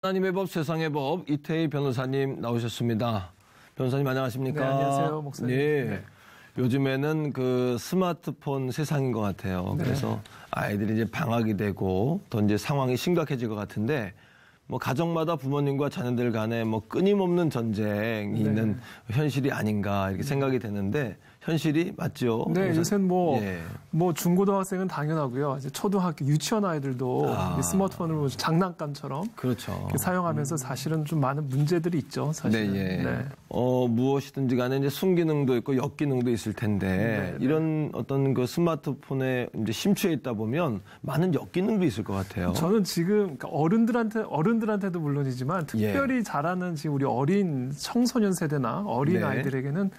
하나님의 법, 세상의 법, 이태희 변호사님 나오셨습니다. 변호사님 안녕하십니까? 네, 안녕하세요, 목사님. 네. 네. 요즘에는 그 스마트폰 세상인 것 같아요. 네. 그래서 아이들이 이제 방학이 되고 또 이제 상황이 심각해질 것 같은데 뭐 가정마다 부모님과 자녀들 간에 뭐 끊임없는 전쟁이 있는 현실이 아닌가 이렇게 생각이 되는데 현실이 맞죠? 네, 요새는 예. 뭐 중고등학생은 당연하고요. 이제 초등학교, 유치원 아이들도 스마트폰을 뭐 장난감처럼 그렇죠. 사용하면서 사실은 좀 많은 문제들이 있죠. 사실은. 네, 예. 네. 무엇이든지 간에 이제 순기능도 있고 역기능도 있을 텐데 네, 이런 어떤 그 스마트폰에 이제 심취해 있다 보면 많은 역기능도 있을 것 같아요. 저는 지금 그러니까 어른들한테도 물론이지만 특별히 자라는 지금 우리 어린 청소년 세대나 어린 아이들에게는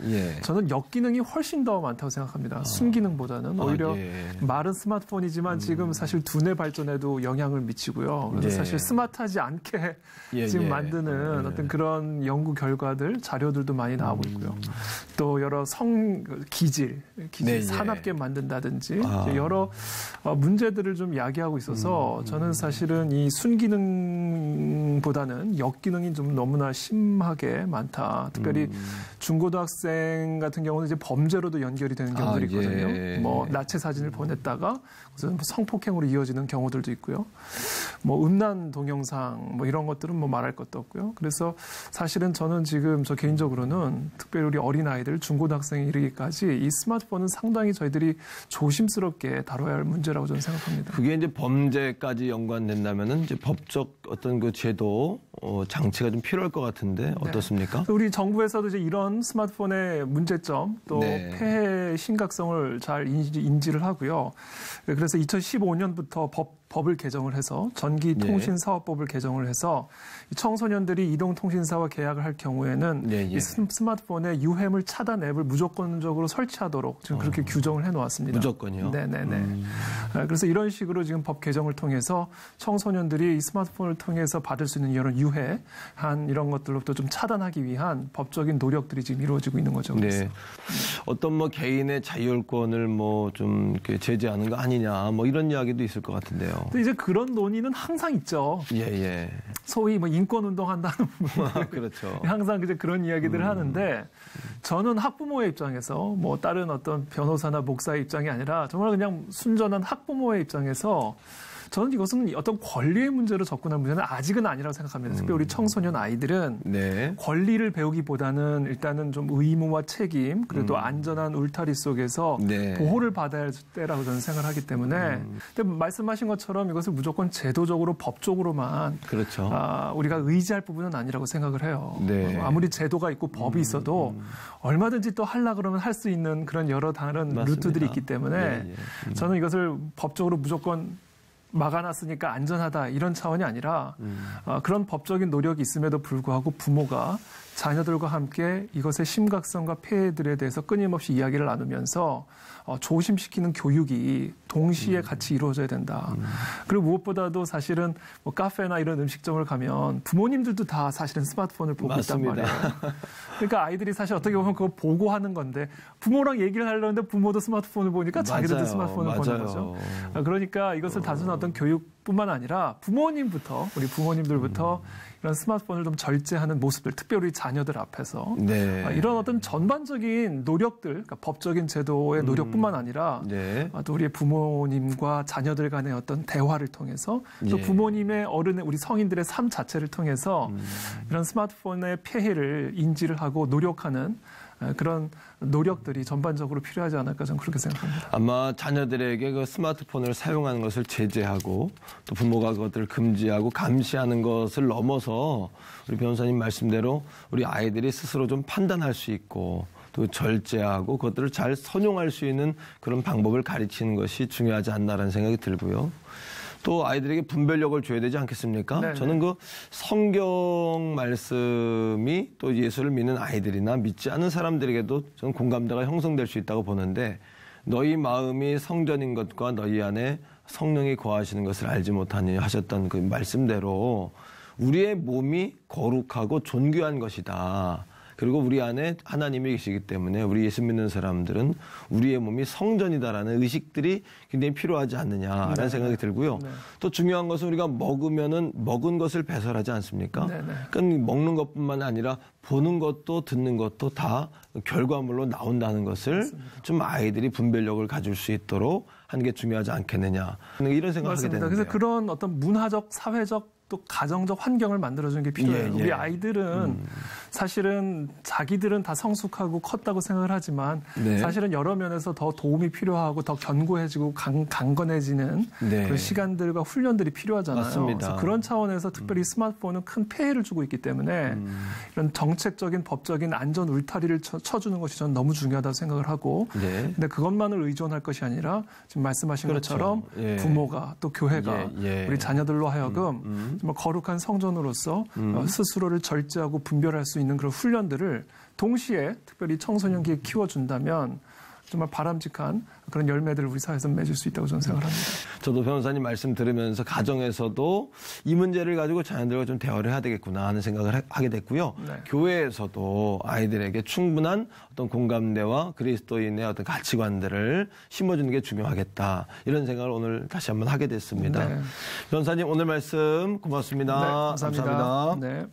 저는 역기능이 훨씬 더 많다고 생각합니다. 순기능보다는 오히려 말은 스마트폰이지만 지금 사실 두뇌 발전에도 영향을 미치고요. 그래서 사실 스마트하지 않게 지금 만드는 어떤 그런 연구 결과들, 자료들도 많이 나오고 있고요. 또 여러 기질 사납게 만든다든지 여러 문제들을 좀 야기하고 있어서 저는 사실은 이 순기능보다는 역기능이 좀 너무나 심하게 많다. 특별히 중고등학생 같은 경우는 이제 범죄로도 연결이 되는 경우들이 있거든요. 뭐 나체 사진을 보냈다가 무슨 성폭행으로 이어지는 경우들도 있고요. 뭐 음란 동영상 뭐 이런 것들은 뭐 말할 것도 없고요. 그래서 사실은 저는 지금 저 개인적으로는 특별히 우리 어린 아이들, 중고등학생에 이르기까지 이 스마트폰은 상당히 저희들이 조심스럽게 다뤄야 할 문제라고 저는 생각합니다. 그게 이제 범죄까지 연관된다면은 이제 법적 어떤 그 제도 장치가 좀 필요할 것 같은데 어떻습니까? 우리 정부에서도 이제 이런 스마트폰의 문제점 또 폐해 심각성을 잘 인지를 하고요. 그래서 2015년부터 법을 개정을 해서 전기통신사업법을 개정을 해서 청소년들이 이동통신사와 계약을 할 경우에는 이 스마트폰에 유해물 차단 앱을 무조건적으로 설치하도록 지금 그렇게 규정을 해놓았습니다. 무조건이요? 네네네. 그래서 이런 식으로 지금 법 개정을 통해서 청소년들이 이 스마트폰을 통해서 받을 수 있는 이런 유해한 이런 것들로부터 좀 차단하기 위한 법적인 노력들이 지금 이루어지고 있는 거죠. 네. 어떤 뭐 개인의 자율권을 뭐 좀 제재하는 거 아니냐 뭐 이런 이야기도 있을 것 같은데요. 근데 이제 그런 논의는 항상 있죠. 소위 뭐 인권 운동한다는 부분. 그렇죠. 항상 이제 그런 이야기들을 하는데 저는 학부모의 입장에서 뭐 다른 어떤 변호사나 목사의 입장이 아니라 정말 그냥 순전한 학부모의 입장에서 저는 이것은 어떤 권리의 문제로 접근한 문제는 아직은 아니라고 생각합니다. 특히 우리 청소년 아이들은 권리를 배우기보다는 일단은 좀 의무와 책임, 그래도 안전한 울타리 속에서 보호를 받아야 할 때라고 저는 생각을 하기 때문에 근데 말씀하신 것처럼 이것을 무조건 제도적으로 법적으로만 우리가 의지할 부분은 아니라고 생각을 해요. 아무리 제도가 있고 법이 있어도 얼마든지 또 하려고 그러면 할 수 있는 그런 여러 다른 루트들이 있기 때문에 저는 이것을 법적으로 무조건 막아놨으니까 안전하다 이런 차원이 아니라 그런 법적인 노력이 있음에도 불구하고 부모가 자녀들과 함께 이것의 심각성과 폐해들에 대해서 끊임없이 이야기를 나누면서 조심시키는 교육이 동시에 같이 이루어져야 된다. 그리고 무엇보다도 사실은 뭐 카페나 이런 음식점을 가면 부모님들도 다 사실은 스마트폰을 보고 있단 말이에요. 그러니까 아이들이 사실 어떻게 보면 그거 보고 하는 건데 부모랑 얘기를 하려는데 부모도 스마트폰을 보니까 자기들도 스마트폰을 보는 거죠. 그러니까 이것을 단순한 어떤 교육뿐만 아니라 부모님부터 우리 부모님들부터 이런 스마트폰을 좀 절제하는 모습들, 특별히 자녀들 앞에서 이런 어떤 전반적인 노력들, 그러니까 법적인 제도의 노력뿐만 아니라 또 우리의 부모님과 자녀들 간의 어떤 대화를 통해서 또 부모님의 어른의 우리 성인들의 삶 자체를 통해서 이런 스마트폰의 폐해를 인지를 하고 노력하는 그런 노력들이 전반적으로 필요하지 않을까 저는 그렇게 생각합니다. 아마 자녀들에게 그 스마트폰을 사용하는 것을 제재하고 또 부모가 그것들을 금지하고 감시하는 것을 넘어서 우리 변호사님 말씀대로 우리 아이들이 스스로 좀 판단할 수 있고 또 절제하고 그것들을 잘 선용할 수 있는 그런 방법을 가르치는 것이 중요하지 않나라는 생각이 들고요. 또 아이들에게 분별력을 줘야 되지 않겠습니까? 저는 그 성경 말씀이 또 예수를 믿는 아이들이나 믿지 않는 사람들에게도 저는 공감대가 형성될 수 있다고 보는데 너희 마음이 성전인 것과 너희 안에 성령이 거하시는 것을 알지 못하니 하셨던 그 말씀대로 우리의 몸이 거룩하고 존귀한 것이다. 그리고 우리 안에 하나님이 계시기 때문에 우리 예수 믿는 사람들은 우리의 몸이 성전이다라는 의식들이 굉장히 필요하지 않느냐라는 네. 생각이 들고요. 네. 또 중요한 것은 우리가 먹으면은 먹은 것을 배설하지 않습니까? 네. 그러니까 먹는 것뿐만 아니라 보는 것도 듣는 것도 다 결과물로 나온다는 것을 맞습니다. 좀 아이들이 분별력을 가질 수 있도록 하는 게 중요하지 않겠느냐 이런 생각을 하게 되는데요. 그래서 그런 어떤 문화적, 사회적 또 가정적 환경을 만들어주는 게 필요해요. 우리 아이들은 사실은 자기들은 다 성숙하고 컸다고 생각을 하지만 네. 사실은 여러 면에서 더 도움이 필요하고 더 견고해지고 강건해지는 네. 그런 시간들과 훈련들이 필요하잖아요. 맞습니다. 그래서 그런 차원에서 특별히 스마트폰은 큰 폐해를 주고 있기 때문에 이런 정책적인 법적인 안전 울타리를 쳐주는 것이 저는 너무 중요하다고 생각을 하고 네. 근데 그것만을 의존할 것이 아니라 지금 말씀하신 그렇죠. 것처럼 예. 부모가 또 교회가 우리 자녀들로 하여금 정말 거룩한 성전으로서 스스로를 절제하고 분별할 수 있는 그런 훈련들을 동시에 특별히 청소년기에 키워준다면 정말 바람직한 그런 열매들을 우리 사회에서 맺을 수 있다고 저는 생각을 합니다. 저도 변호사님 말씀 들으면서 가정에서도 이 문제를 가지고 자녀들과 좀 대화를 해야 되겠구나 하는 생각을 하게 됐고요. 네. 교회에서도 아이들에게 충분한 어떤 공감대와 그리스도인의 어떤 가치관들을 심어주는 게 중요하겠다. 이런 생각을 오늘 다시 한번 하게 됐습니다. 네. 변호사님 오늘 말씀 고맙습니다. 네, 감사합니다. 네.